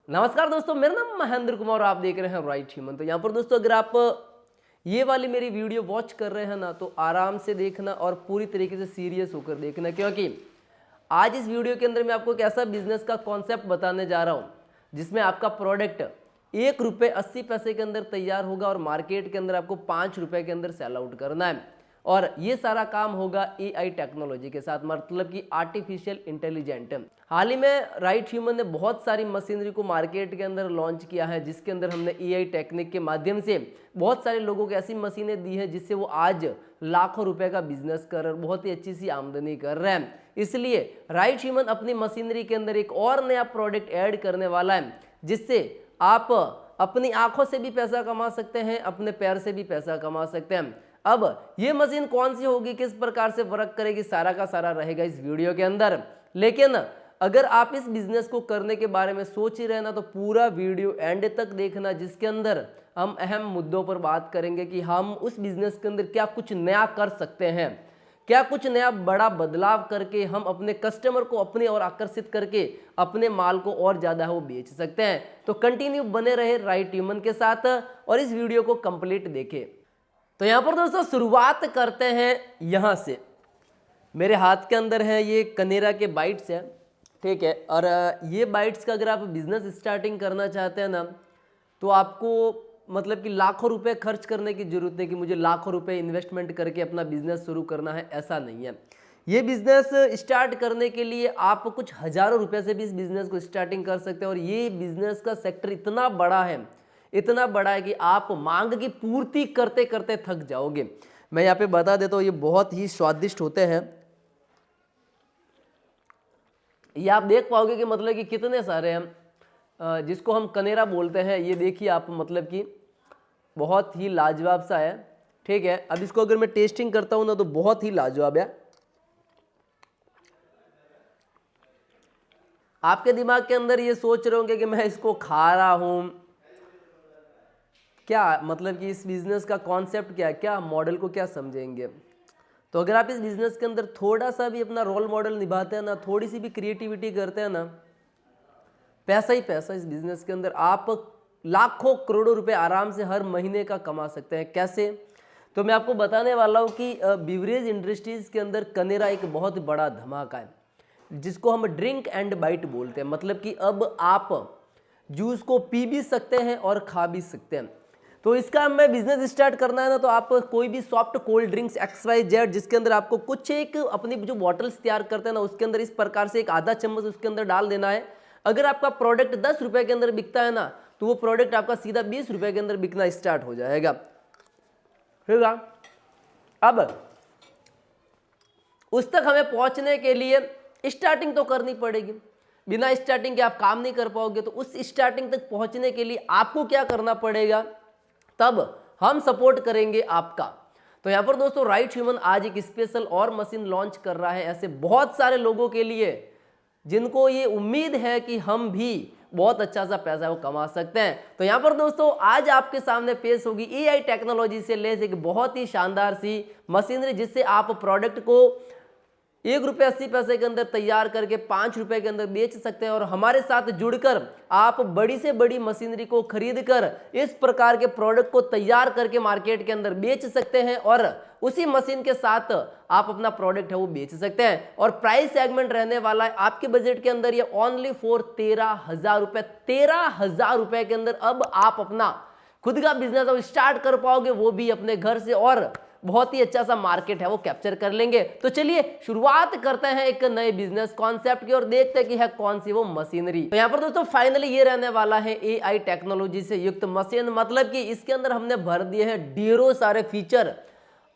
नमस्कार दोस्तों, मेरा नाम महेंद्र कुमार और आप देख रहे हैं राइट ह्यूमन। तो यहाँ पर दोस्तों अगर आप ये वाली मेरी वीडियो वॉच कर रहे हैं ना, तो आराम से देखना और पूरी तरीके से सीरियस होकर देखना, क्योंकि आज इस वीडियो के अंदर मैं आपको एक ऐसा बिजनेस का कॉन्सेप्ट बताने जा रहा हूँ जिसमें आपका प्रोडक्ट ₹1.80 के अंदर तैयार होगा और मार्केट के अंदर आपको ₹5 के अंदर सेल आउट करना है। और ये सारा काम होगा AI टेक्नोलॉजी के साथ, मतलब कि आर्टिफिशियल इंटेलिजेंट। हाल ही में राइट ह्यूमन ने बहुत सारी मशीनरी को मार्केट के अंदर लॉन्च किया है, जिसके अंदर हमने AI टेक्निक के माध्यम से बहुत सारे लोगों को ऐसी मशीनें दी है जिससे वो आज लाखों रुपए का बिजनेस कर रहे हैं, बहुत ही अच्छी सी आमदनी कर रहे हैं। इसलिए राइट ह्यूमन अपनी मशीनरी के अंदर एक और नया प्रोडक्ट ऐड करने वाला है, जिससे आप अपनी आंखों से भी पैसा कमा सकते हैं, अपने पैर से भी पैसा कमा सकते हैं। अब ये मशीन कौन सी होगी, किस प्रकार से वर्क करेगी, सारा का सारा रहेगा इस वीडियो के अंदर। लेकिन अगर आप इस बिजनेस को करने के बारे में सोच ही रहे ना, तो पूरा वीडियो एंड तक देखना, जिसके अंदर हम अहम मुद्दों पर बात करेंगे कि हम उस बिजनेस के अंदर क्या कुछ नया कर सकते हैं, क्या कुछ नया बड़ा बदलाव करके हम अपने कस्टमर को अपने और आकर्षित करके अपने माल को और ज़्यादा वो बेच सकते हैं। तो कंटिन्यू बने रहे राइट ह्यूमन के साथ और इस वीडियो को कंप्लीट देखें। तो यहाँ पर दोस्तों शुरुआत करते हैं यहाँ से। मेरे हाथ के अंदर है ये कनेरा के बाइट्स है, ठीक है। और ये बाइट्स का अगर आप बिजनेस स्टार्टिंग करना चाहते हैं ना, तो आपको मतलब कि लाखों रुपए खर्च करने की जरूरत नहीं कि मुझे लाखों रुपए इन्वेस्टमेंट करके अपना बिजनेस शुरू करना है, ऐसा नहीं है। ये बिजनेस स्टार्ट करने के लिए आप कुछ हजारों रुपए से भी इस बिजनेस को स्टार्टिंग कर सकते हैं। और ये बिजनेस का सेक्टर इतना बड़ा है, इतना बड़ा है कि आप मांग की पूर्ति करते करते थक जाओगे। मैं यहाँ पे बता देता हूँ, ये बहुत ही स्वादिष्ट होते हैं। ये आप देख पाओगे कि मतलब कि कितने सारे हैं, जिसको हम कनेरा बोलते हैं। ये देखिए आप, मतलब कि बहुत ही लाजवाब सा है, ठीक है। अब इसको अगर मैं टेस्टिंग करता हूँ ना, तो बहुत ही लाजवाब है। आपके दिमाग के अंदर ये सोच रहे होंगे कि मैं इसको खा रहा हूँ, क्या मतलब कि इस बिजनेस का कॉन्सेप्ट क्या है, क्या मॉडल को क्या समझेंगे। तो अगर आप इस बिजनेस के अंदर थोड़ा सा भी अपना रोल मॉडल निभाते हैं ना, थोड़ी सी भी क्रिएटिविटी करते हैं ना, पैसा ही पैसा इस बिजनेस के अंदर। आप लाखों करोड़ों रुपए आराम से हर महीने का कमा सकते हैं। कैसे? तो मैं आपको बताने वाला हूँ कि बिवरेज इंडस्ट्रीज के अंदर कनेरा एक बहुत बड़ा धमाका है, जिसको हम ड्रिंक एंड बाइट बोलते हैं। मतलब कि अब आप जूस को पी भी सकते हैं और खा भी सकते हैं। तो इसका हमें बिजनेस स्टार्ट करना है ना, तो आप कोई भी सॉफ्ट कोल्ड ड्रिंक्स XYZ, जिसके अंदर आपको कुछ एक अपनी जो बॉटल्स तैयार करते हैं ना, उसके अंदर इस प्रकार से एक आधा चम्मच उसके अंदर डाल देना है। अगर आपका प्रोडक्ट 10 रुपए के अंदर बिकता है ना, तो वो प्रोडक्ट आपका सीधा 20 रुपए के अंदर बिकना स्टार्ट हो जाएगा, ठीक है। अब उस तक हमें पहुंचने के लिए स्टार्टिंग तो करनी पड़ेगी। बिना स्टार्टिंग के आप काम नहीं कर पाओगे। तो उस स्टार्टिंग तक पहुंचने के लिए आपको क्या करना पड़ेगा, तब हम सपोर्ट करेंगे आपका। तो यहाँ पर दोस्तों राइट ह्यूमन आज एक स्पेशल और मशीन लॉन्च कर रहा है ऐसे बहुत सारे लोगों के लिए, जिनको ये उम्मीद है कि हम भी बहुत अच्छा सा पैसा वो कमा सकते हैं। तो यहाँ पर दोस्तों आज आपके सामने पेश होगी AI टेक्नोलॉजी से लेस एक बहुत ही शानदार सी मशीनरी, जिससे आप प्रोडक्ट को ₹1.80 के अंदर तैयार करके ₹5 के अंदर बेच सकते हैं। और हमारे साथ जुड़कर आप बड़ी से बड़ी मशीनरी को खरीद कर इस प्रकार के प्रोडक्ट को तैयार करके मार्केट के अंदर बेच सकते हैं, और उसी मशीन के साथ आप अपना प्रोडक्ट है वो बेच सकते हैं। और प्राइस सेगमेंट रहने वाला है आपके बजट के अंदर ये ओनली फॉर ₹13,000। ₹13,000 के अंदर अब आप अपना खुद का बिजनेस स्टार्ट कर पाओगे, वो भी अपने घर से, और बहुत ही अच्छा सा मार्केट है वो कैप्चर कर लेंगे। तो चलिए शुरुआत करते हैं एक नए बिजनेस कॉन्सेप्ट की और देखते हैं कि है कौन सी वो मशीनरी। तो यहाँ पर दोस्तों फाइनली ये रहने वाला है AI टेक्नोलॉजी से युक्त मशीन। मतलब कि इसके अंदर हमने भर दिए हैं ढेरों सारे फीचर।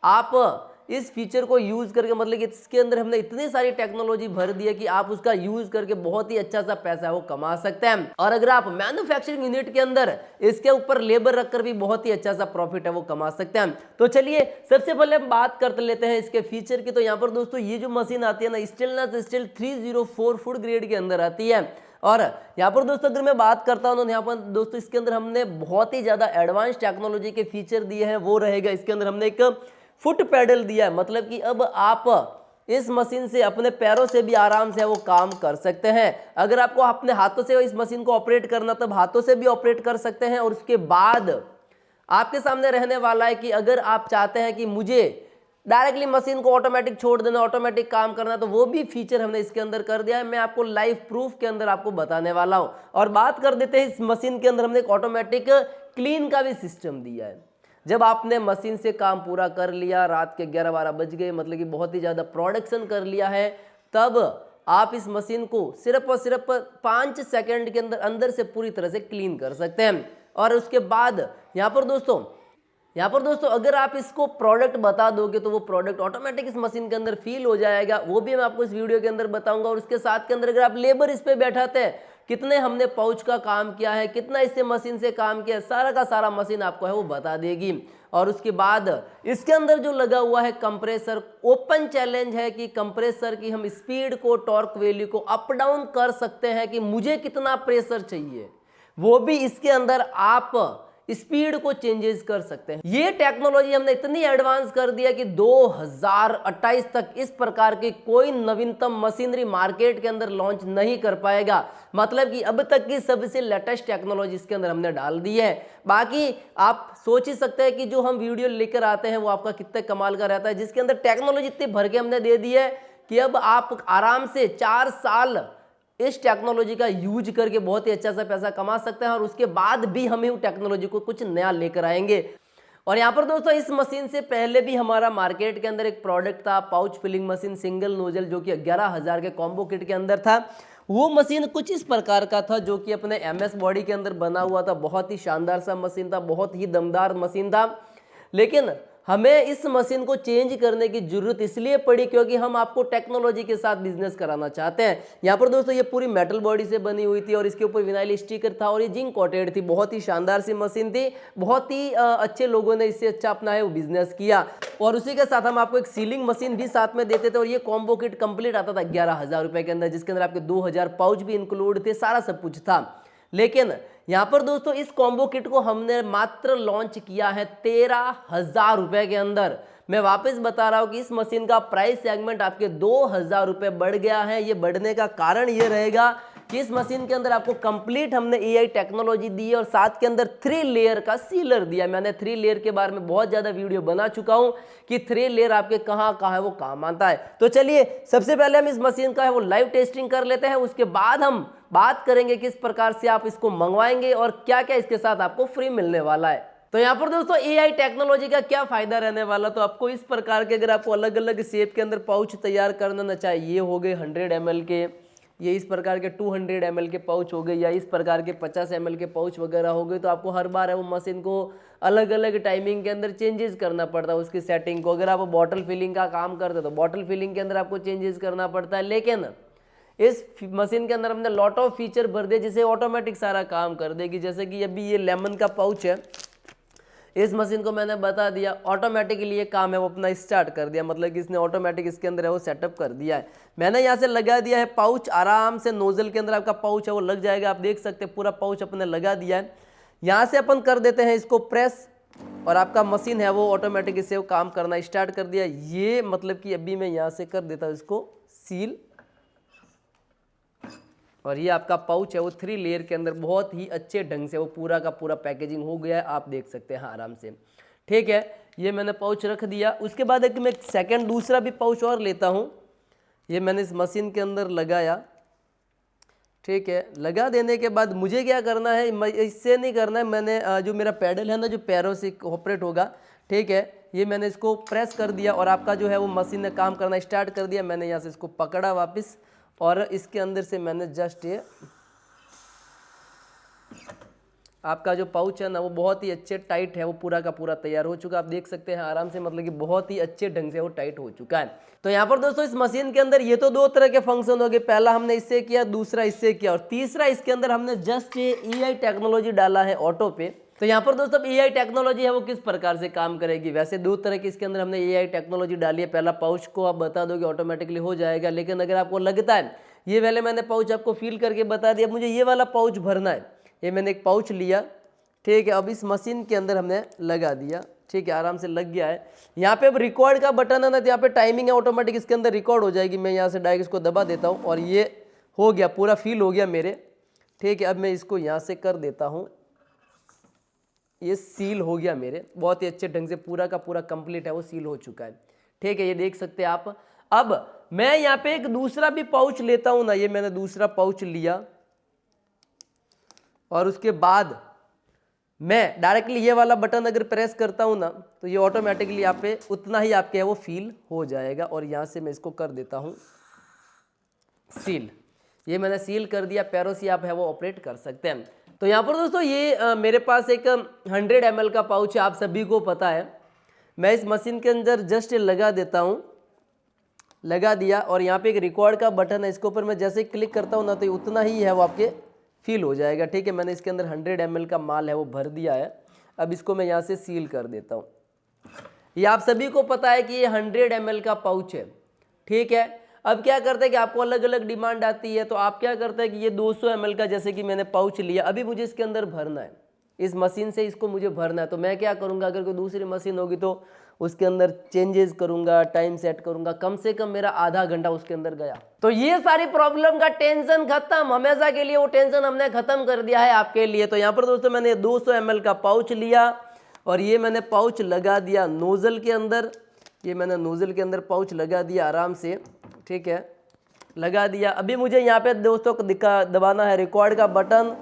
आप इस फीचर को यूज करके, मतलब कि इसके अंदर हमने इतनी सारी टेक्नोलॉजी भर दी है कि आप उसका यूज करके बहुत ही अच्छा सा पैसा वो कमा सकते हैं। और अगर आप मैन्युफैक्चरिंग यूनिट के अंदर इसके ऊपर लेबर रखकर भी बहुत ही अच्छा सा प्रॉफिट है वो कमा सकते हैं। तो चलिए सबसे पहले हम बात करते लेते हैं इसके फीचर की। तो यहाँ पर दोस्तों ये जो मशीन आती है ना, स्टेनलेस स्टील 304 फुट ग्रेड के अंदर आती है। और यहाँ पर दोस्तों अगर मैं बात करता हूँ, यहाँ पर दोस्तों इसके अंदर हमने बहुत ही ज्यादा एडवांस टेक्नोलॉजी के फीचर दिए हैं। वो रहेगा इसके अंदर हमने एक फुट पैडल दिया है। मतलब कि अब आप इस मशीन से अपने पैरों से भी आराम से वो काम कर सकते हैं। अगर आपको अपने हाथों से इस मशीन को ऑपरेट करना तब हाथों से भी ऑपरेट कर सकते हैं। और उसके बाद आपके सामने रहने वाला है कि अगर आप चाहते हैं कि मुझे डायरेक्टली मशीन को ऑटोमेटिक छोड़ देना, ऑटोमेटिक काम करना, तो वो भी फीचर हमने इसके अंदर कर दिया है। मैं आपको लाइव प्रूफ के अंदर आपको बताने वाला हूं। और बात कर देते हैं इस मशीन के अंदर हमने एक ऑटोमेटिक क्लीन का भी सिस्टम दिया है। जब आपने मशीन से काम पूरा कर लिया, रात के 11-12 बज गए, मतलब कि बहुत ही ज़्यादा प्रोडक्शन कर लिया है, तब आप इस मशीन को सिर्फ और सिर्फ 5 सेकंड के अंदर से पूरी तरह से क्लीन कर सकते हैं। और उसके बाद यहाँ पर दोस्तों अगर आप इसको प्रोडक्ट बता दोगे तो वो प्रोडक्ट ऑटोमेटिक इस मशीन के अंदर फील हो जाएगा। वो भी मैं आपको इस वीडियो के अंदर बताऊंगा। और उसके साथ के अंदर अगर आप लेबर इस पे बैठाते हैं, कितने हमने पाउच का काम किया है, कितना इससे मशीन से काम किया है, सारा का सारा मशीन आपको है वो बता देगी। और उसके बाद इसके अंदर जो लगा हुआ है कंप्रेसर, ओपन चैलेंज है कि कंप्रेसर की हम स्पीड को, टॉर्क वैल्यू को अप डाउन कर सकते हैं कि मुझे कितना प्रेशर चाहिए, वो भी इसके अंदर आप स्पीड को चेंजेस कर सकते हैं। ये टेक्नोलॉजी हमने इतनी एडवांस कर दिया कि 2028 तक इस प्रकार की कोई नवीनतम मशीनरी मार्केट के अंदर लॉन्च नहीं कर पाएगा। मतलब कि अब तक की सबसे लेटेस्ट टेक्नोलॉजी इसके अंदर हमने डाल दी है। बाकी आप सोच ही सकते हैं कि जो हम वीडियो लेकर आते हैं वो आपका कितने कमाल का रहता है, जिसके अंदर टेक्नोलॉजी इतनी भर के हमने दे दी है कि अब आप आराम से 4 साल इस टेक्नोलॉजी का यूज करके बहुत ही अच्छा सा पैसा कमा सकते हैं। और उसके बाद भी हम ही टेक्नोलॉजी को कुछ नया लेकर आएंगे। और यहाँ पर दोस्तों इस मशीन से पहले भी हमारा मार्केट के अंदर एक प्रोडक्ट था, pouch filling machine single nozzle, जो कि 11,000 के कॉम्बो किट के अंदर था। वो मशीन कुछ इस प्रकार का था, जो कि अपने MS बॉडी के अंदर बना हुआ था। बहुत ही शानदार सा मशीन था, बहुत ही दमदार मशीन था। लेकिन हमें इस मशीन को चेंज करने की जरूरत इसलिए पड़ी क्योंकि हम आपको टेक्नोलॉजी के साथ बिजनेस कराना चाहते हैं। यहाँ पर दोस्तों ये पूरी मेटल बॉडी से बनी हुई थी और इसके ऊपर विनाइल स्टिकर था और ये जिंक कोटेड थी। बहुत ही शानदार सी मशीन थी। बहुत ही अच्छे लोगों ने इससे अच्छा अपना है वो बिजनेस किया। और उसी के साथ हम आपको एक सीलिंग मशीन भी साथ में देते थे। और ये कॉम्बो किट कंप्लीट आता था 11,000 रुपए के अंदर, जिसके अंदर आपके 2,000 पाउच भी इंक्लूड थे, सारा सब कुछ था। लेकिन यहाँ पर दोस्तों इस कॉम्बो किट को हमने मात्र लॉन्च किया है 13,000 रुपए के अंदर। मैं वापस बता रहा हूँ कि इस मशीन का प्राइस सेगमेंट आपके 2,000 रुपए बढ़ गया है। ये बढ़ने का कारण ये रहेगा कि इस मशीन के अंदर आपको कंप्लीट हमने AI टेक्नोलॉजी दी है और साथ के अंदर 3 लेयर का सीलर दिया। मैंने 3 लेयर के बारे में बहुत ज़्यादा वीडियो बना चुका हूँ कि 3 लेयर आपके कहाँ है वो काम आता है। तो चलिए सबसे पहले हम इस मशीन का है वो लाइव टेस्टिंग कर लेते हैं। उसके बाद हम बात करेंगे किस प्रकार से आप इसको मंगवाएंगे और क्या क्या इसके साथ आपको फ्री मिलने वाला है। तो यहाँ पर दोस्तों AI टेक्नोलॉजी का क्या फायदा रहने वाला, तो आपको इस प्रकार के अगर आपको अलग अलग शेप के अंदर पाउच तैयार करना ना चाहे, ये हो गए 100 ml के, ये इस प्रकार के 200 ml के पाउच हो गए, या इस प्रकार के 50 ml के पाउच वगैरह हो गए, तो आपको हर बार है वो मशीन को अलग अलग टाइमिंग के अंदर चेंजेस करना पड़ता है उसकी सेटिंग को। अगर आप बॉटल फिलिंग का काम करते तो बॉटल फिलिंग के अंदर आपको चेंजेस करना पड़ता है। लेकिन इस मशीन के अंदर हमने लॉट ऑफ फीचर भर दिए जिसे ऑटोमेटिक सारा काम कर देगी। जैसे कि अभी ये लेमन का पाउच है, इस मशीन को मैंने बता दिया ऑटोमेटिकली ये काम है वो अपना स्टार्ट कर दिया, मतलब कि इसने ऑटोमेटिक इसके अंदर है वो सेटअप कर दिया है। मैंने यहाँ से लगा दिया है पाउच, आराम से नोजल के अंदर आपका पाउच है वो लग जाएगा। आप देख सकते हैं पूरा पाउच अपने लगा दिया है। यहाँ से अपन कर देते हैं इसको प्रेस और आपका मशीन है वो ऑटोमेटिक इससे वो काम करना स्टार्ट कर दिया। ये मतलब कि अभी मैं यहाँ से कर देता हूँ इसको सील, और ये आपका पाउच है वो 3 लेयर के अंदर बहुत ही अच्छे ढंग से वो पूरा का पूरा पैकेजिंग हो गया है, आप देख सकते हैं आराम से। ठीक है, ये मैंने पाउच रख दिया। उसके बाद एक मैं सेकंड दूसरा भी पाउच और लेता हूँ। ये मैंने इस मशीन के अंदर लगाया। ठीक है, लगा देने के बाद मुझे क्या करना है, इससे नहीं करना है, मैंने जो मेरा पैडल है ना जो पैरों से ऑपरेट होगा, ठीक है, ये मैंने इसको प्रेस कर दिया और आपका जो है वो मशीन ने काम करना स्टार्ट कर दिया। मैंने यहाँ से इसको पकड़ा वापस और इसके अंदर से मैंने जस्ट ये आपका जो पाउच है ना वो बहुत ही अच्छे टाइट है, वो पूरा का पूरा तैयार हो चुका। आप देख सकते हैं आराम से, मतलब कि बहुत ही अच्छे ढंग से वो टाइट हो चुका है। तो यहाँ पर दोस्तों इस मशीन के अंदर ये तो 2 तरह के फंक्शन हो गए, पहला हमने इससे किया, दूसरा इससे किया, और तीसरा इसके अंदर हमने जस्ट ये AI टेक्नोलॉजी डाला है ऑटो पे। तो यहाँ पर दोस्तों AI टेक्नोलॉजी है वो किस प्रकार से काम करेगी। वैसे 2 तरह की इसके अंदर हमने AI टेक्नोलॉजी डाली है। पहला पाउच को आप बता दो कि ऑटोमेटिकली हो जाएगा, लेकिन अगर आपको लगता है ये वाले मैंने पाउच आपको फील करके बता दिया, मुझे ये वाला पाउच भरना है, ये मैंने एक पाउच लिया। ठीक है, अब इस मशीन के अंदर हमने लगा दिया ठीक है, आराम से लग गया है। यहाँ पे अब रिकॉर्ड का बटन है ना, तो यहाँ पे टाइमिंग है ऑटोमेटिक इसके अंदर रिकॉर्ड हो जाएगी। मैं यहाँ से डायरेक्ट इसको दबा देता हूँ और ये हो गया, पूरा फील हो गया मेरे। ठीक है, अब मैं इसको यहाँ से कर देता हूँ, ये सील हो गया मेरे, बहुत ही अच्छे ढंग से पूरा का पूरा कंप्लीट है वो सील हो चुका है। ठीक है, ये देख सकते हैं आप। अब मैं यहाँ पे एक दूसरा भी पाउच लेता हूँ ना, ये मैंने दूसरा पाउच लिया और उसके बाद मैं डायरेक्टली ये वाला बटन अगर प्रेस करता हूँ ना, तो ये ऑटोमेटिकली यहाँ पे उतना ही आपके है वो फील हो जाएगा। और यहाँ से मैं इसको कर देता हूँ सील, ये मैंने सील कर दिया। पैरों से आप है वो ऑपरेट कर सकते हैं। तो यहाँ पर दोस्तों ये मेरे पास एक 100 ml का पाउच है, आप सभी को पता है। मैं इस मशीन के अंदर जस्ट लगा देता हूँ, लगा दिया और यहाँ पे एक रिकॉर्ड का बटन है, इसके ऊपर मैं जैसे क्लिक करता हूँ ना, तो उतना ही है वो आपके फील हो जाएगा। ठीक है, मैंने इसके अंदर 100 ml का माल है वो भर दिया है। अब इसको मैं यहाँ से सील कर देता हूँ। ये आप सभी को पता है कि ये 100 ml का पाउच है। ठीक है, अब क्या करते हैं कि आपको अलग अलग डिमांड आती है, तो आप क्या करते हैं कि ये 200 ml का जैसे कि मैंने पाउच लिया, अभी मुझे इसके अंदर भरना है, इस मशीन से इसको मुझे भरना है। तो मैं क्या करूँगा, अगर कोई दूसरी मशीन होगी तो उसके अंदर चेंजेस करूँगा, टाइम सेट करूँगा, कम से कम मेरा आधा घंटा उसके अंदर गया। तो ये सारी प्रॉब्लम का टेंशन खत्म, हमेशा के लिए वो टेंशन हमने खत्म कर दिया है आपके लिए। तो यहाँ पर दोस्तों मैंने 200 ml का पाउच लिया और ये मैंने पाउच लगा दिया नोजल के अंदर, ये मैंने नोजल के अंदर पाउच लगा दिया आराम से। ठीक है, लगा दिया। अभी मुझे यहाँ पे दोस्तों को दबाना है रिकॉर्ड का बटन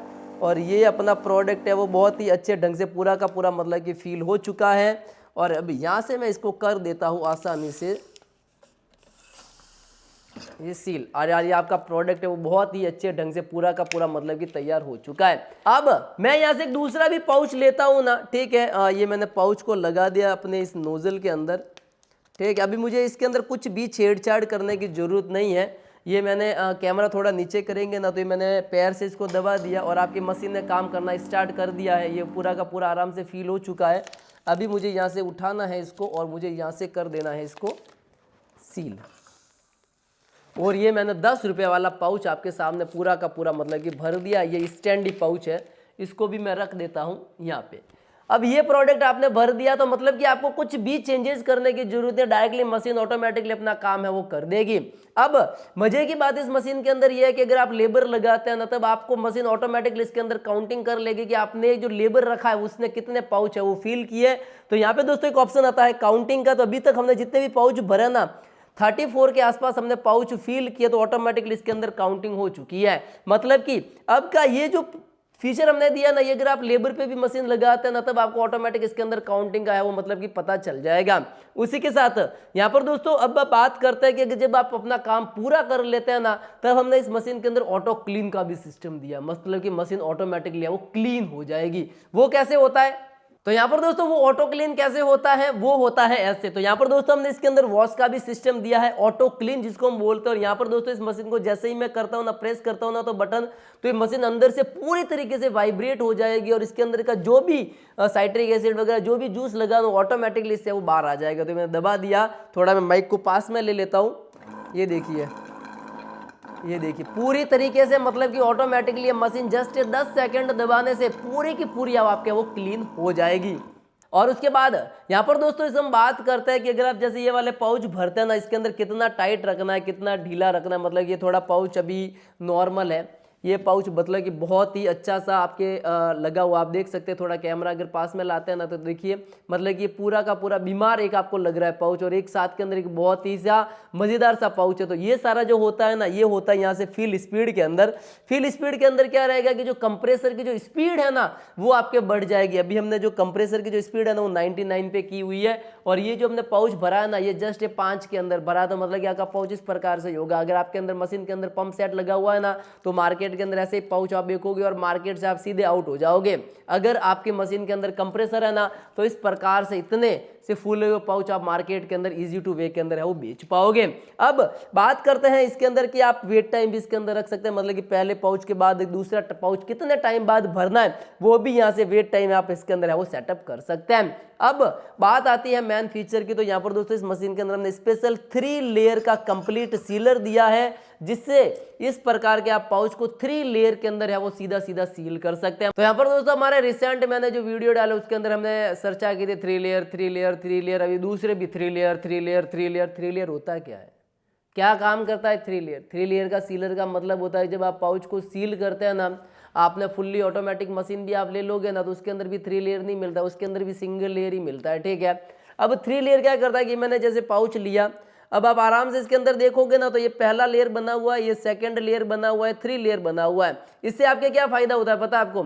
और ये अपना प्रोडक्ट है वो बहुत ही अच्छे ढंग से पूरा का पूरा मतलब कि फील हो चुका है। और अब यहाँ से मैं इसको कर देता हूँ आसानी से ये सील। और यार ये आपका प्रोडक्ट है वो बहुत ही अच्छे ढंग से पूरा का पूरा मतलब कि तैयार हो चुका है। अब मैं यहाँ से एक दूसरा भी पाउच लेता हूँ ना। ठीक है, ये मैंने पाउच को लगा दिया अपने इस नोजल के अंदर। ठीक है, अभी मुझे इसके अंदर कुछ भी छेड़छाड़ करने की ज़रूरत नहीं है। ये मैंने कैमरा थोड़ा नीचे करेंगे ना, तो ये मैंने पैर से इसको दबा दिया और आपकी मशीन ने काम करना स्टार्ट कर दिया है। ये पूरा का पूरा आराम से फील हो चुका है। अभी मुझे यहाँ से उठाना है इसको और मुझे यहाँ से कर देना है इसको सील। और ये मैंने 10 रुपये वाला पाउच आपके सामने पूरा का पूरा मतलब कि भर दिया। ये स्टैंडी पाउच है, इसको भी मैं रख देता हूँ यहाँ पे। अब ये प्रोडक्ट आपने भर दिया तो मतलब कि आपको कुछ भी चेंजेस करने की जरूरत है, डायरेक्टली मशीन ऑटोमेटिकली अपना काम है वो कर देगी। अब मजे की बात इस मशीन के अंदर ये है कि अगर आप लेबर लगाते हैं ना, तब आपको मशीन ऑटोमेटिकली इसके अंदर काउंटिंग कर लेगी कि आपने जो लेबर रखा है उसने कितने पाउच है वो फील किए। तो यहाँ पे दोस्तों एक ऑप्शन आता है काउंटिंग का। तो अभी तक हमने जितने भी पाउच भरे ना 34 के आसपास हमने पाउच फील किए, तो ऑटोमेटिकली इसके अंदर काउंटिंग हो चुकी है। मतलब कि अब का ये जो फीचर हमने दिया ना, ये अगर आप लेबर पे भी मशीन लगाते हैं ना, तब आपको ऑटोमेटिक इसके अंदर काउंटिंग का है वो मतलब कि पता चल जाएगा। उसी के साथ यहाँ पर दोस्तों अब बात करते हैं कि जब आप अपना काम पूरा कर लेते हैं ना, तब हमने इस मशीन के अंदर ऑटो क्लीन का भी सिस्टम दिया। मतलब कि मशीन ऑटोमेटिकली वो क्लीन हो जाएगी। वो कैसे होता है, तो यहाँ पर दोस्तों वो ऑटो क्लीन कैसे होता है, वो होता है ऐसे। तो यहाँ पर दोस्तों हमने इसके अंदर वॉश का भी सिस्टम दिया है, ऑटो क्लीन जिसको हम बोलते हैं। और यहाँ पर दोस्तों इस मशीन को जैसे ही मैं करता हूँ ना, प्रेस करता हूँ ना तो बटन, तो ये मशीन अंदर से पूरी तरीके से वाइब्रेट हो जाएगी और इसके अंदर का जो भी साइट्रिक एसिड वगैरह जो भी जूस लगा वो ऑटोमेटिकली इससे वो बाहर आ जाएगा। तो मैंने दबा दिया, थोड़ा मैं माइक को पास में ले लेता हूँ। ये देखिए, ये देखिए पूरी तरीके से मतलब कि ऑटोमेटिकली ये मशीन जस्ट 10 सेकंड दबाने से पूरी की पूरी अब आपके वो क्लीन हो जाएगी। और उसके बाद यहाँ पर दोस्तों इस हम बात करते हैं कि अगर आप जैसे ये वाले पाउच भरते हैं ना, इसके अंदर कितना टाइट रखना है, कितना ढीला रखना है। मतलब ये थोड़ा पाउच अभी नॉर्मल है, ये पाउच मतलब कि बहुत ही अच्छा सा आपके लगा हुआ, आप देख सकते हैं। थोड़ा कैमरा अगर पास में लाते हैं ना, तो देखिए मतलब कि पूरा का पूरा बीमार एक आपको लग रहा है पाउच, और एक साथ के अंदर एक बहुत ही सा मज़ेदार सा पाउच है। तो ये सारा जो होता है ना, ये होता है यहाँ से फील स्पीड के अंदर। फील स्पीड के अंदर क्या रहेगा कि जो कंप्रेसर की जो स्पीड है ना, वो आपके बढ़ जाएगी। अभी हमने जो कंप्रेसर की जो स्पीड है ना, वो 99 पे की हुई है। और ये जो हमने पाउच भरा है ना, ये जस्ट 5 के अंदर भरा। तो मतलब कि आपका पाउच इस प्रकार से होगा। अगर आपके अंदर मशीन के अंदर पंप सेट लगा हुआ है ना, तो मार्केट के अंदर ऐसे ही पाउच आप देखोगे और मार्केट से आप सीधे आउट हो जाओगे। अगर आपकी मशीन के अंदर कंप्रेसर है ना, तो इस प्रकार से इतने से फूले हुए पाउच आप मार्केट के अंदर इजी टू वे के अंदर है वो बेच पाओगे। अब बात करते हैं इसके अंदर कि आप वेट टाइम भी इसके अंदर रख सकते हैं। मतलब कि पहले पाउच के बाद दूसरा पाउच कितने टाइम बाद भरना है, वो भी यहाँ से वेट टाइम आप इसके अंदर है वो सेटअप कर सकते हैं। अब बात आती है मेन फीचर की। तो यहाँ पर दोस्तों इस मशीन के अंदर हमने स्पेशल 3 लेयर का कंप्लीट सीलर दिया है, जिससे इस प्रकार के आप पाउच को 3 लेयर के अंदर है वो सीधा सीधा सील कर सकते हैं। तो यहाँ पर दोस्तों हमारे रिसेंट मैंने जो वीडियो डाला उसके अंदर हमने चर्चा की थी 3 लेयर 3 लेयर 3 लेयर, अभी दूसरे भी 3 लेयर 3 लेयर 3 लेयर। 3 लेयर होता क्या है, क्या काम करता है 3 लेयर? 3 लेयर का सीलर का मतलब होता है जब आप पाउच को सील करते हैं ना, आपने फुल्ली ऑटोमेटिक मशीन भी आप ले लोगे ना तो उसके अंदर भी 3 लेयर नहीं मिलता, उसके अंदर भी सिंगल लेयर ही मिलता है, ठीक है। अब 3 लेयर क्या करता है कि मैंने जैसे पाउच लिया, अब आप आराम से इसके अंदर देखोगे ना तो ये पहला लेयर बना हुआ है, ये सेकंड लेयर बना हुआ है, 3 लेयर बना हुआ है। इससे आपके क्या फायदा होता है पता है आपको?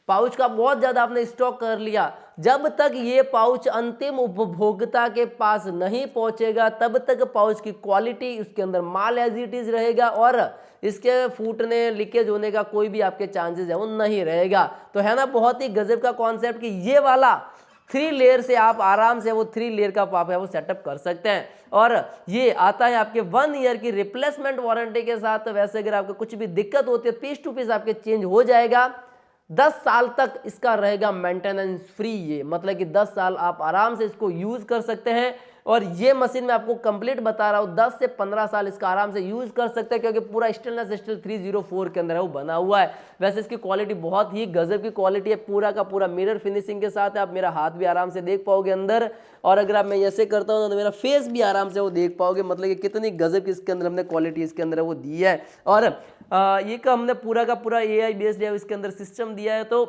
पाउच का बहुत ज्यादा आपने स्टॉक कर लिया, जब तक ये पाउच अंतिम उपभोक्ता के पास नहीं पहुंचेगा तब तक पाउच की क्वालिटी, उसके अंदर माल एज इट इज रहेगा और इसके फूटने लीकेज होने का कोई भी आपके चांसेस है वो नहीं रहेगा। तो है ना बहुत ही गजब का कॉन्सेप्ट कि ये वाला 3 लेयर से आप आराम से वो 3 लेयर का पाप है वो सेटअप कर सकते हैं। और ये आता है आपके 1 ईयर की रिप्लेसमेंट वारंटी के साथ। वैसे अगर आपको कुछ भी दिक्कत होती है पीस टू पीस आपके चेंज हो जाएगा। 10 साल तक इसका रहेगा मेंटेनेंस फ्री, ये मतलब कि 10 साल आप आराम से इसको यूज कर सकते हैं। और ये मशीन मैं आपको कंप्लीट बता रहा हूँ 10 से 15 साल इसका आराम से यूज कर सकते हैं, क्योंकि पूरा स्टेनलेस स्टील 304 के अंदर है वो बना हुआ है। वैसे इसकी क्वालिटी बहुत ही गजब की क्वालिटी है, पूरा का पूरा मिरर फिनिशिंग के साथ है। आप मेरा हाथ भी आराम से देख पाओगे अंदर, और अगर आप मैं ऐसे करता हूँ तो मेरा फेस भी आराम से वो देख पाओगे, मतलब कि कितनी गजब की इसके अंदर हमने क्वालिटी इसके अंदर वो दी है। और ये का हमने पूरा का पूरा AI बेस्ड है इसके अंदर सिस्टम दिया है। तो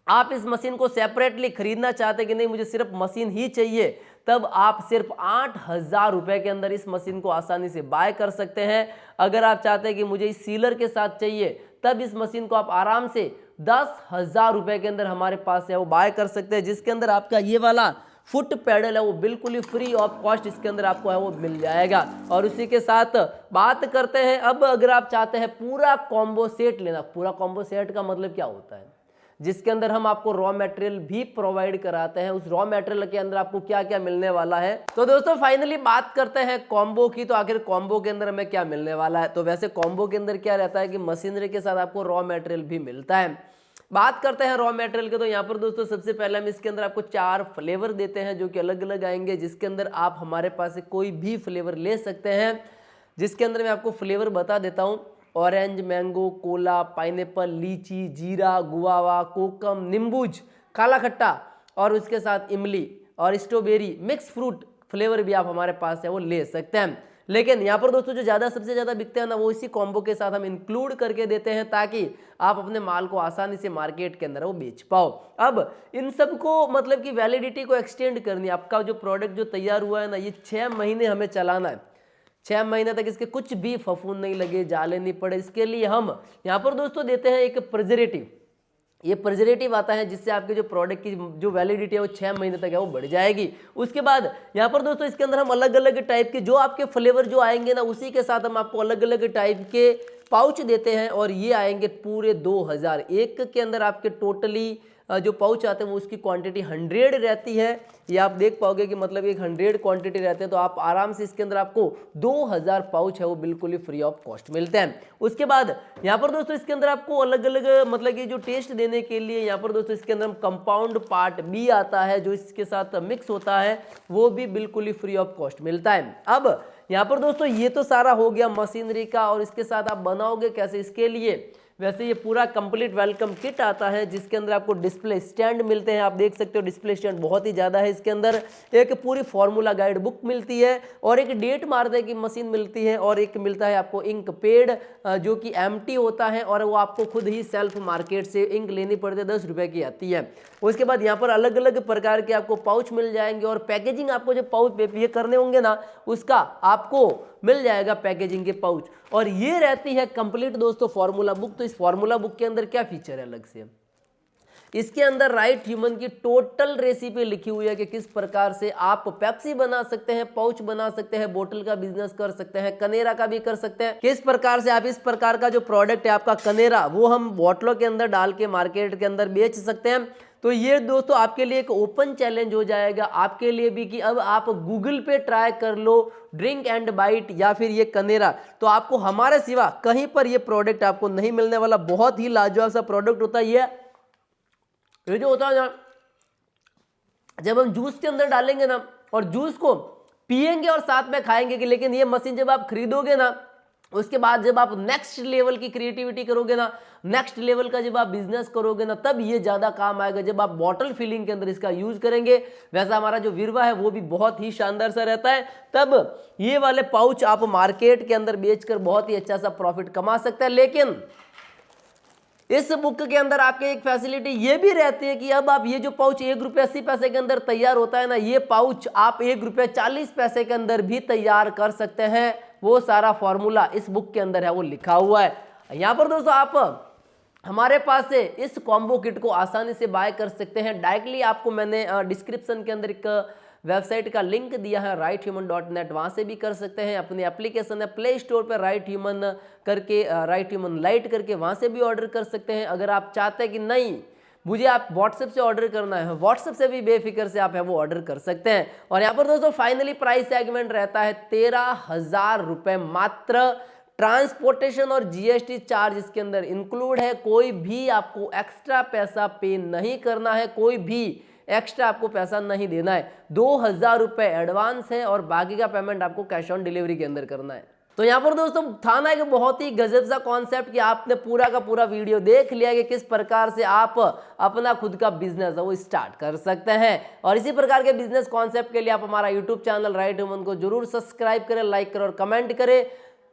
आप इस मशीन को सेपरेटली खरीदना चाहते कि नहीं मुझे सिर्फ मशीन ही चाहिए, तब आप सिर्फ 8,000 रुपए के अंदर इस मशीन को आसानी से बाय कर सकते हैं। अगर आप चाहते हैं कि मुझे इस सीलर के साथ चाहिए तब इस मशीन को आप आराम से 10,000 रुपए के अंदर हमारे पास है वो बाय कर सकते हैं, जिसके अंदर आपका ये वाला फुट पैडल है वो बिल्कुल ही फ्री ऑफ कॉस्ट इसके अंदर आपको है वो मिल जाएगा। और उसी के साथ बात करते हैं अब अगर आप चाहते हैं पूरा कॉम्बो सेट लेना। पूरा कॉम्बो सेट का मतलब क्या होता है? जिसके अंदर हम आपको रॉ मटेरियल भी प्रोवाइड कराते हैं। उस रॉ मटेरियल के अंदर आपको क्या क्या मिलने वाला है। तो दोस्तों फाइनली बात करते हैं कॉम्बो की। तो आखिर कॉम्बो के अंदर हमें क्या मिलने वाला है? तो वैसे कॉम्बो के अंदर क्या रहता है कि मशीनरी के साथ आपको रॉ मटेरियल भी मिलता है। बात करते हैं रॉ मटेरियल के, तो यहाँ पर दोस्तों सबसे पहले हम इसके अंदर आपको 4 फ्लेवर देते हैं जो कि अलग अलग आएंगे, जिसके अंदर आप हमारे पास से कोई भी फ्लेवर ले सकते हैं। जिसके अंदर मैं आपको फ्लेवर बता देता हूँ, ऑरेंज, मैंगो, कोला, पाइनएप्पल, लीची, जीरा, गुआवा, कोकम, नींबूज, काला खट्टा और उसके साथ इमली और स्ट्रॉबेरी मिक्स फ्रूट फ्लेवर भी आप हमारे पास है वो ले सकते हैं। लेकिन यहाँ पर दोस्तों जो सबसे ज़्यादा बिकते हैं ना वो इसी कॉम्बो के साथ हम इंक्लूड करके देते हैं, ताकि आप अपने माल को आसानी से मार्केट के अंदर वो बेच पाओ। अब इन सब को मतलब कि वैलिडिटी को एक्सटेंड करनी है। आपका जो प्रोडक्ट जो तैयार हुआ है ना ये 6 महीने हमें चलाना है। 6 महीने तक इसके कुछ भी फफूंद नहीं लगे, जाले नहीं पड़े। इसके लिए हम यहाँ पर दोस्तों देते हैं एक प्रिजर्वेटिव। ये प्रिजर्वेटिव आता है जिससे आपके जो प्रोडक्ट की जो वैलिडिटी है वो 6 महीने तक है वो बढ़ जाएगी। उसके बाद यहाँ पर दोस्तों इसके अंदर हम अलग अलग टाइप के जो आपके फ्लेवर जो आएंगे ना उसी के साथ हम आपको अलग अलग टाइप के पाउच देते हैं। और ये आएंगे पूरे 2001 के अंदर आपके टोटली जो पाउच आते हैं वो उसकी क्वांटिटी 100 रहती है। ये आप देख पाओगे कि मतलब एक 100 क्वांटिटी रहते हैं। तो आप आराम से इसके अंदर आपको 2000 पाउच है वो बिल्कुल ही फ्री ऑफ कॉस्ट मिलते हैं। उसके बाद यहाँ पर दोस्तों इसके अंदर आपको अलग अलग मतलब कि जो टेस्ट देने के लिए यहाँ पर दोस्तों इसके अंदर कंपाउंड पार्ट भी आता है जो इसके साथ मिक्स होता है, वो भी बिल्कुल ही फ्री ऑफ कॉस्ट मिलता है। अब यहाँ पर दोस्तों ये तो सारा हो गया मशीनरी का, और इसके साथ आप बनाओगे कैसे इसके लिए। वैसे ये पूरा कंप्लीट वेलकम किट आता है जिसके अंदर आपको डिस्प्ले स्टैंड मिलते हैं। आप देख सकते हो डिस्प्ले स्टैंड बहुत ही ज़्यादा है। इसके अंदर एक पूरी फार्मूला गाइड बुक मिलती है और एक डेट मारने की मशीन मिलती है, और एक मिलता है आपको इंक पेड जो कि एम्प्टी होता है और वो आपको खुद ही सेल्फ मार्केट से इंक लेनी पड़ती है, 10 रुपये की आती है। उसके बाद यहाँ पर अलग अलग प्रकार के आपको पाउच मिल जाएंगे, और पैकेजिंग आपको जो पाउच ये करने होंगे ना उसका आपको मिल जाएगा पैकेजिंग के पाउच। और ये रहती है कंप्लीट दोस्तों फार्मूला बुक। तो इस फार्मूला बुक के अंदर क्या फीचर है अलग से, इसके अंदर राइट ह्यूमन की टोटल रेसिपी लिखी हुई है कि किस प्रकार से आप पेप्सी बना सकते हैं, पाउच बना सकते हैं, बोतल का बिजनेस कर सकते हैं, कनेरा का भी कर सकते हैं। किस प्रकार से आप इस प्रकार का जो प्रोडक्ट है आपका कनेरा वो हम बोतलों के अंदर डाल के मार्केट के अंदर बेच सकते हैं। तो ये दोस्तों आपके लिए एक ओपन चैलेंज हो जाएगा आपके लिए भी कि अब आप गूगल पे ट्राई कर लो ड्रिंक एंड बाइट या फिर ये कनेरा, तो आपको हमारे सिवा कहीं पर ये प्रोडक्ट आपको नहीं मिलने वाला। बहुत ही लाजवाब सा प्रोडक्ट होता है ये जो होता है ना, जब हम जूस के अंदर डालेंगे ना और जूस को पिएंगे और साथ में खाएंगे कि, लेकिन ये मशीन जब आप खरीदोगे ना उसके बाद जब आप नेक्स्ट लेवल की क्रिएटिविटी करोगे ना, नेक्स्ट लेवल का जब आप बिजनेस करोगे ना, तब ये ज़्यादा काम आएगा जब आप बॉटल फिलिंग के अंदर इसका यूज करेंगे। वैसा हमारा जो विरवा है वो भी बहुत ही शानदार सा रहता है। तब ये वाले पाउच आप मार्केट के अंदर बेचकर बहुत ही अच्छा सा प्रॉफिट कमा सकते हैं। लेकिन इस बुक के अंदर आपके एक फैसिलिटी ये भी रहती है कि अब आप ये जो पाउच 1 रुपये 80 पैसे के अंदर तैयार होता है ना, ये पाउच आप 1 रुपये 40 पैसे के अंदर भी तैयार कर सकते हैं। वो सारा फॉर्मूला इस बुक के अंदर है, वो लिखा हुआ है। यहाँ पर दोस्तों आप हमारे पास से इस कॉम्बो किट को आसानी से बाय कर सकते हैं। डायरेक्टली आपको मैंने डिस्क्रिप्शन के अंदर एक वेबसाइट का लिंक दिया है righthuman.net, वहाँ से भी कर सकते हैं। अपनी एप्लीकेशन है प्ले स्टोर पर राइट ह्यूमन करके, राइट ह्यूमन लाइट करके, वहाँ से भी ऑर्डर कर सकते हैं। अगर आप चाहते हैं कि नहीं मुझे आप व्हाट्सएप से ऑर्डर करना है, व्हाट्सएप से भी बेफिक्र से आप है वो ऑर्डर कर सकते हैं। और यहाँ पर दोस्तों फाइनली प्राइस सेगमेंट रहता है 13,000 रुपये मात्र। ट्रांसपोर्टेशन और जीएसटी चार्ज इसके अंदर इंक्लूड है। कोई भी आपको एक्स्ट्रा पैसा पे नहीं करना है, कोई भी एक्स्ट्रा आपको पैसा नहीं देना है। 2,000 रुपये एडवांस है और बाकी का पेमेंट आपको कैश ऑन डिलीवरी के अंदर करना है। तो यहाँ पर दोस्तों था ना एक बहुत ही गजब सा कॉन्सेप्ट कि आपने पूरा का पूरा वीडियो देख लिया कि किस प्रकार से आप अपना खुद का बिजनेस है वो स्टार्ट कर सकते हैं। और इसी प्रकार के बिजनेस कॉन्सेप्ट के लिए आप हमारा यूट्यूब चैनल राइट ह्यूमन को जरूर सब्सक्राइब करें, लाइक करें और कमेंट करें।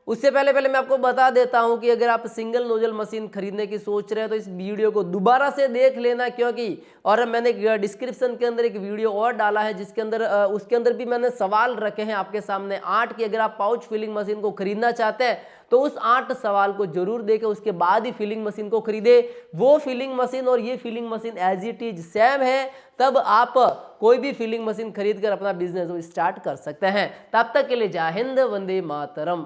उससे पहले मैं आपको बता देता हूं कि अगर आप सिंगल नोजल मशीन खरीदने की सोच रहे हैं तो इस वीडियो को दोबारा से देख लेना, क्योंकि और मैंने डिस्क्रिप्शन के अंदर एक वीडियो और डाला है जिसके अंदर उसके अंदर भी मैंने सवाल रखे हैं आपके सामने 8 कि अगर आप पाउच फिलिंग मशीन को खरीदना चाहते हैं तो उस 8 सवाल को जरूर देखें, उसके बाद ही फिलिंग मशीन को खरीदे। वो फिलिंग मशीन और ये filling machine as it is same है। तब आप कोई भी फिलिंग मशीन खरीद कर अपना बिजनेस स्टार्ट कर सकते हैं। तब तक के लिए जय हिंद, वंदे मातरम।